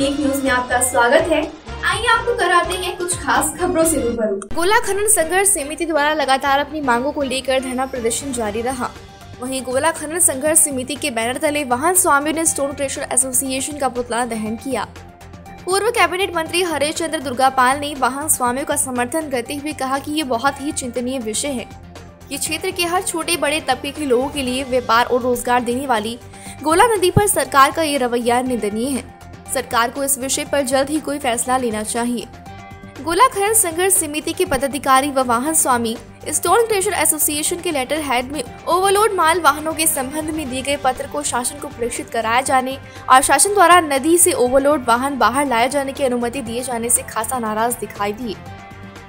Week news में आपका स्वागत है। आइए आपको कराते हैं कुछ खास खबरों से रूबरू। गोला खनन संघर्ष समिति द्वारा लगातार अपनी मांगों को लेकर धरना प्रदर्शन जारी रहा। वहीं गोला खनन संघर्ष समिति के बैनर तले वाहन स्वामियों ने स्टोन क्रशर एसोसिएशन का पुतला दहन किया। पूर्व कैबिनेट मंत्री हरीश चंद्र दुर्गापाल ने वाहन स्वामियों का समर्थन करते हुए कहा कि ये बहुत ही चिंतनीय विषय है। ये क्षेत्र के हर छोटे बड़े तबके के लोगों के लिए व्यापार और रोजगार देने वाली गोला नदी पर सरकार का ये रवैया निंदनीय है। सरकार को इस विषय पर जल्द ही कोई फैसला लेना चाहिए। गोला खनन संघर्ष समिति के पदाधिकारी व वाहन स्वामी स्टोन क्रशर एसोसिएशन के लेटर हेड में ओवरलोड माल वाहनों के संबंध में दिए गए पत्र को शासन को प्रेषित कराया जाने और शासन द्वारा नदी से ओवरलोड वाहन बाहर लाए जाने की अनुमति दिए जाने से खासा नाराज दिखाई दिए।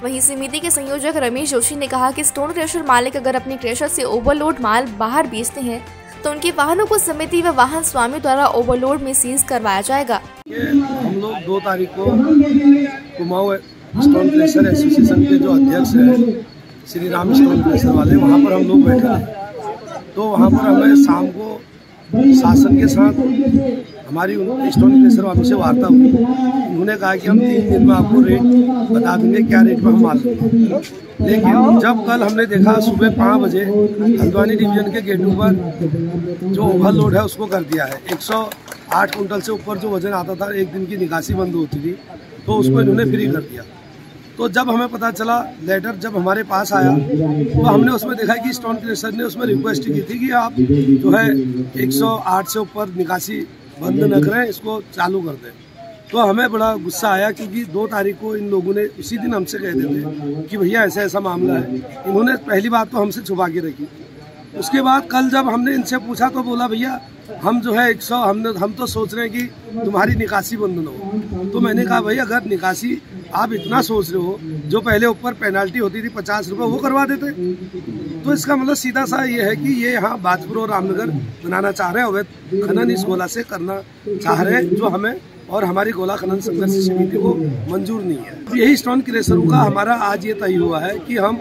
वहीं समिति के संयोजक रमेश जोशी ने कहा कि स्टोन क्रशर मालिक अगर अपने क्रशर से ओवरलोड माल बाहर बेचते हैं तो उनके वाहनों को समिति व वाहन स्वामी द्वारा ओवरलोड में सीज करवाया जाएगा। हम लोग 2 तारीख को कुमाऊं स्टोन क्रशर एसोसिएशन के जो अध्यक्ष हैं श्री राम स्टोन क्रशर वाले, वहाँ पर हम लोग बैठे थे। तो वहाँ पर हमें शाम को शासन के साथ हमारी स्टोन क्रशर वालों से वार्ता हुई। उन्होंने कहा कि हम 3 दिन में आपको रेट बता देंगे, क्या रेट में हम माल देंगे। लेकिन जब कल हमने देखा सुबह 5 बजे हल्द्वानी डिवीजन के गेटों पर जो ओवरलोड है उसको कर दिया है। 108 कुंटल से ऊपर जो वजन आता था, एक दिन की निकासी बंद होती थी, तो उसको इन्होंने फ्री कर दिया। तो जब हमें पता चला, लेटर जब हमारे पास आया, तो हमने उसमें देखा कि स्टोन क्रशर ने उसमें रिक्वेस्ट की थी कि आप जो है 108 से ऊपर निकासी बंद न करें, इसको चालू कर दें। तो हमें बड़ा गुस्सा आया क्योंकि 2 तारीख को इन लोगों ने उसी दिन हमसे कहते थे कि भैया ऐसा ऐसा मामला है। इन्होंने पहली बात तो हमसे छुपा के रखी। उसके बाद कल जब हमने इनसे पूछा तो बोला भैया हम जो है 100 हम तो सोच रहे हैं कि तुम्हारी निकासी बंद न हो। तो मैंने कहा भाई अगर निकासी आप इतना सोच रहे हो, जो पहले ऊपर पेनाल्टी होती थी 50 रुपये, वो करवा देते। तो इसका मतलब सीधा सा ये है कि ये यहाँ बाजपुर और रामनगर बनाना चाह रहे हैं, अवैध खनन इस गोला से करना चाह रहे हैं, जो हमें और हमारी गोला खनन संघर्ष समिति को मंजूर नहीं है। यही स्टोन क्रशरों का हमारा आज ये तय हुआ है कि हम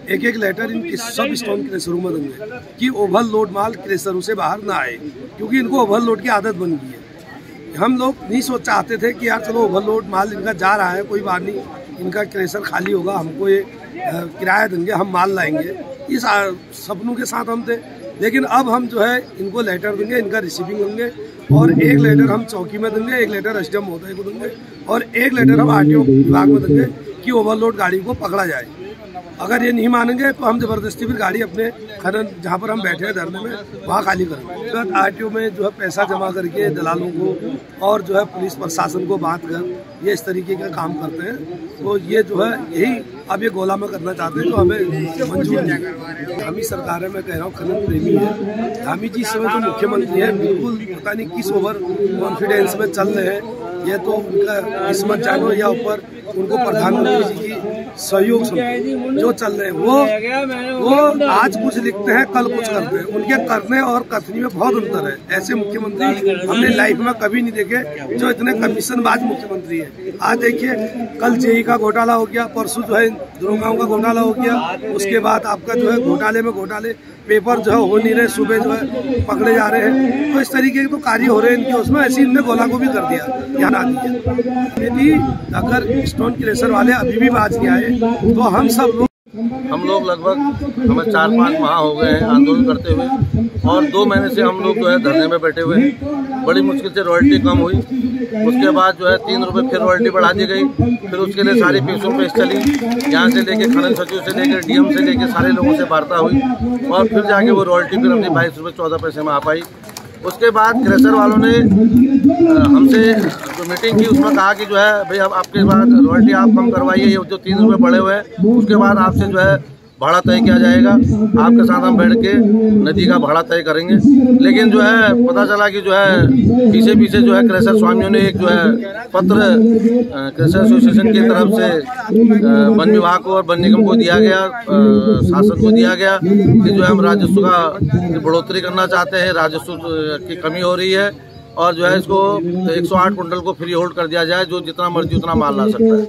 एक लेटर इन सब स्टोन क्रशरों में देंगे कि ओवरलोड माल क्रशरों से बाहर ना आए, क्योंकि इनको ओवरलोड की आदत बन गई है। हम लोग नहीं चाहते थे कि यार चलो ओवरलोड माल इनका जा रहा है, कोई बात नहीं, इनका क्रशर खाली होगा, हमको ये किराया देंगे, हम माल लाएंगे, इस सपनों के साथ हम थे। लेकिन अब हम जो है इनको लेटर देंगे, इनका रिसीविंग देंगे, और 1 लेटर हम चौकी में देंगे, 1 लेटर एसडीएम महोदय को देंगे, और 1 लेटर हम आरटीओ विभाग में देंगे कि ओवरलोड गाड़ी को पकड़ा जाए। अगर ये नहीं मानेंगे तो हम जबरदस्ती फिर गाड़ी अपने खनन जहाँ पर हम बैठे हैं धरने में, वहाँ खाली करेंगे। आरटीओ में जो है पैसा जमा करके दलालों को और जो है पुलिस प्रशासन को बांट कर ये इस तरीके का काम करते हैं। तो ये जो है यही अब ये गोला में करना चाहते हैं, तो हमें मंजूर नहीं। हम ही सरकार है, मैं कह रहा हूँ खनन प्रेमी है। हामी जी इस समय जो मुख्यमंत्री है, बिल्कुल पता नहीं किस ओवर कॉन्फिडेंस में चल रहे हैं। ये तो उनका किस्मत जानो या ऊपर उनको प्रधानमंत्री जी की सहयोग जो चल रहे हैं, वो आज कुछ लिखते हैं कल कुछ करते हैं। उनके करने और कथनी में बहुत अंतर है। ऐसे मुख्यमंत्री हमने लाइफ में कभी नहीं देखे जो इतने कमीशनबाज मुख्यमंत्री है। आज देखिए कल जेई का घोटाला हो गया, परसों जो है दरोगाओं का घोटाला हो गया, उसके बाद आपका जो है घोटाले में घोटाले, पेपर जो है हो नहीं रहे, सुबह जो है पकड़े जा रहे हैं। तो इस तरीके के तो कार्य हो रहे हैं इनके उसमें। ऐसे इनने गोला को भी कर दिया, यहाँ आ दिया। यदि अगर स्टोन क्रशर वाले अभी भी बाज नहीं आए तो हम लोग लगभग हमें 4-5 माह हो गए हैं आंदोलन करते हुए, और 2 महीने से हम लोग जो है धरने में बैठे हुए हैं। बड़ी मुश्किल से रॉयल्टी कम हुई, उसके बाद जो है 3 रुपये फिर रॉयल्टी बढ़ा दी गई। फिर उसके लिए सारी पेशों पेश चली, यहाँ से लेके खनन सचिव से लेकर डीएम से लेकर सारे लोगों से वार्ता हुई, और फिर जाके वो रॉयल्टी फिर अपनी 22 रुपये 14 पैसे में आ पाई। उसके बाद क्रशर वालों ने हमसे जो मीटिंग की उसमें कहा कि जो है भाई अब आपके बाद रॉयल्टी आप कम करवाइए, ये जो 3 रुपये बढ़े हुए हैं, उसके बाद आपसे जो है भाड़ा तय किया जाएगा। आपके साथ हम बैठ के नदी का भाड़ा तय करेंगे। लेकिन जो है पता चला कि जो है पीछे जो है क्रशर स्वामियों ने एक जो है पत्र क्रशर एसोसिएशन की तरफ से वन विभाग को और वन निगम को दिया गया, शासन को दिया गया कि जो है हम राजस्व का बढ़ोतरी करना चाहते हैं, राजस्व की कमी हो रही है, और जो है इसको 108 कुंटल को फ्री होल्ड कर दिया जाए, जो जितना मर्जी उतना माल ला सकता है।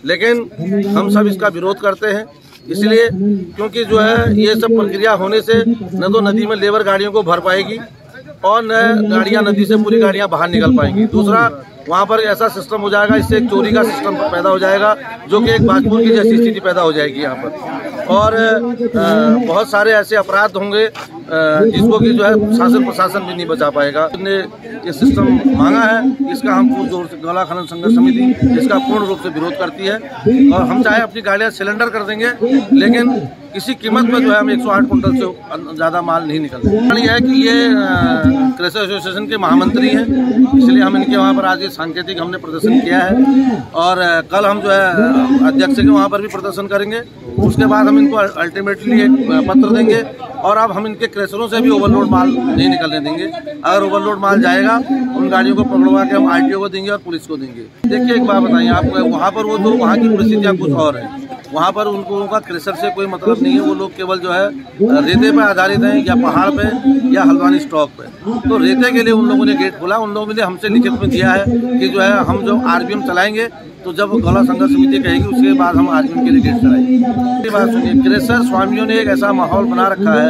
लेकिन हम सब इसका विरोध करते हैं, इसलिए क्योंकि जो है ये सब प्रक्रिया होने से न तो नदी में लेबर गाड़ियों को भर पाएगी और न गाड़ियां नदी से पूरी गाड़ियां बाहर निकल पाएंगी। दूसरा वहाँ पर ऐसा सिस्टम हो जाएगा, इससे एक चोरी का सिस्टम पैदा हो जाएगा, जो कि एक बाजपुर की जैसी स्थिति पैदा हो जाएगी यहाँ पर। और बहुत सारे ऐसे अपराध होंगे जिसको कि जो है शासन प्रशासन भी नहीं बचा पाएगा। ने ये सिस्टम मांगा है, इसका हम पूर्ण जोर से गोला खनन संघर्ष समिति इसका पूर्ण रूप से विरोध करती है। और हम चाहे अपनी गाड़ियाँ सिलेंडर कर देंगे, लेकिन किसी कीमत में जो है हम 108 कुंटल से ज़्यादा माल नहीं निकलते। कारण यह है कि ये कृषि एसोसिएशन के महामंत्री हैं, इसलिए हम इनके वहाँ पर आज ये सांकेतिक हमने प्रदर्शन किया है। और कल हम जो है अध्यक्ष के वहाँ पर भी प्रदर्शन करेंगे। उसके बाद हम इनको अल्टीमेटली एक पत्र देंगे और अब हम इनके क्रेशरों से भी ओवरलोड माल नहीं निकलने देंगे। अगर ओवरलोड माल जाएगा, उन गाड़ियों को पकड़वा के हम आरटीओ को देंगे और पुलिस को देंगे। देखिए, एक बात बताइए आपको, वहाँ पर वो तो वहाँ की परिस्थितियाँ कुछ और है। वहाँ पर उनका क्रेशर से कोई मतलब नहीं है। वो लोग केवल जो है रेते पे आधारित हैं, या पहाड़ पे या हल्द्वानी स्टॉक पे। तो रेते के लिए उन लोगों ने गेट खोला। उन लोगों ने हमसे लिखित में दिया है कि जो है हम जो आरबीएम चलाएंगे, तो जब गोला संघर्ष समिति कहेगी उसके बाद हम आरबीएम के लिए गेट चलाएंगे। बात सुनिए, क्रेशर स्वामियों ने एक ऐसा माहौल बना रखा है,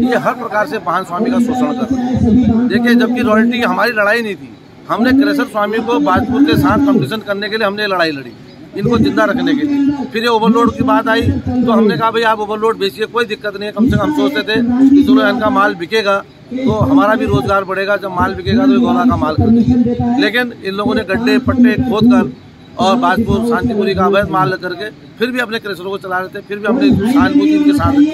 ये हर प्रकार से वाहन स्वामी का शोषण कर रहे हैं। देखिए, जबकि रॉयल्टी की हमारी लड़ाई नहीं थी, हमने क्रेशर स्वामी को बाजपुर के साथ कंपटीशन करने के लिए हमने लड़ाई लड़ी, इनको जिंदा रखने के लिए। फिर ये ओवरलोड की बात आई तो हमने कहा भाई आप ओवरलोड बेचिए, कोई दिक्कत नहीं है। कम से कम हम सोचते थे कि चलो इनका माल बिकेगा तो हमारा भी रोजगार बढ़ेगा, जब माल बिकेगा तो ये गोला का माल खरीदेंगे। लेकिन इन लोगों ने गड्ढे पट्टे खोद कर और बाजपुर शांतिपुरी का अवैध माल करके फिर भी अपने क्रेशरों को चला रहे थे। फिर भी हमने सहानुभूति इनके साथ रखी।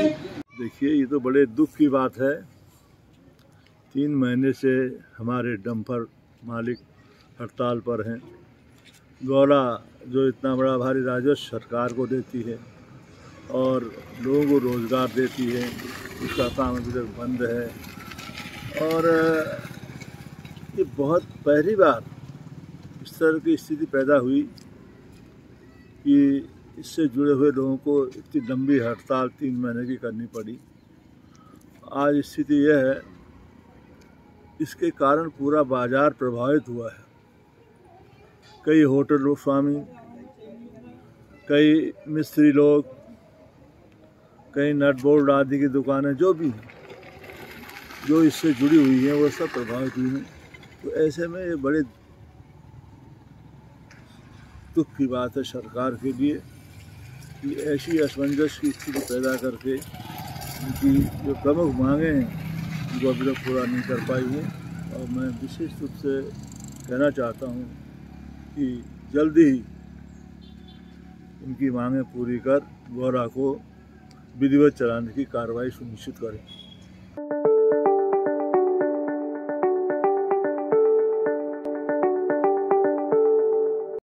देखिए, ये तो बड़े दुख की बात है। 3 महीने से हमारे डंपर मालिक हड़ताल पर हैं। गोला जो इतना बड़ा भारी राजस्व सरकार को देती है और लोगों को रोज़गार देती है, उसका काम अभी तक बंद है। और ये बहुत पहली बार इस तरह की स्थिति पैदा हुई कि इससे जुड़े हुए लोगों को इतनी लंबी हड़ताल 3 महीने की करनी पड़ी। आज स्थिति यह है, इसके कारण पूरा बाज़ार प्रभावित हुआ है। कई होटल स्वामी, कई मिस्त्री लोग, कई नट बोल्ट आदि की दुकानें जो भी हैं, जो इससे जुड़ी हुई हैं, वो सब प्रभावित हुई हैं। तो ऐसे में ये बड़े दुख की बात है सरकार के लिए कि ऐसी असमंजस की स्थिति पैदा करके उनकी जो प्रमुख मांगें हैं उनको अभी तक पूरा नहीं कर पाई हैं। और मैं विशेष रूप से कहना चाहता हूँ कि जल्दी ही उनकी मांगें पूरी कर गोला को विधिवत चलाने की कार्रवाई सुनिश्चित करें।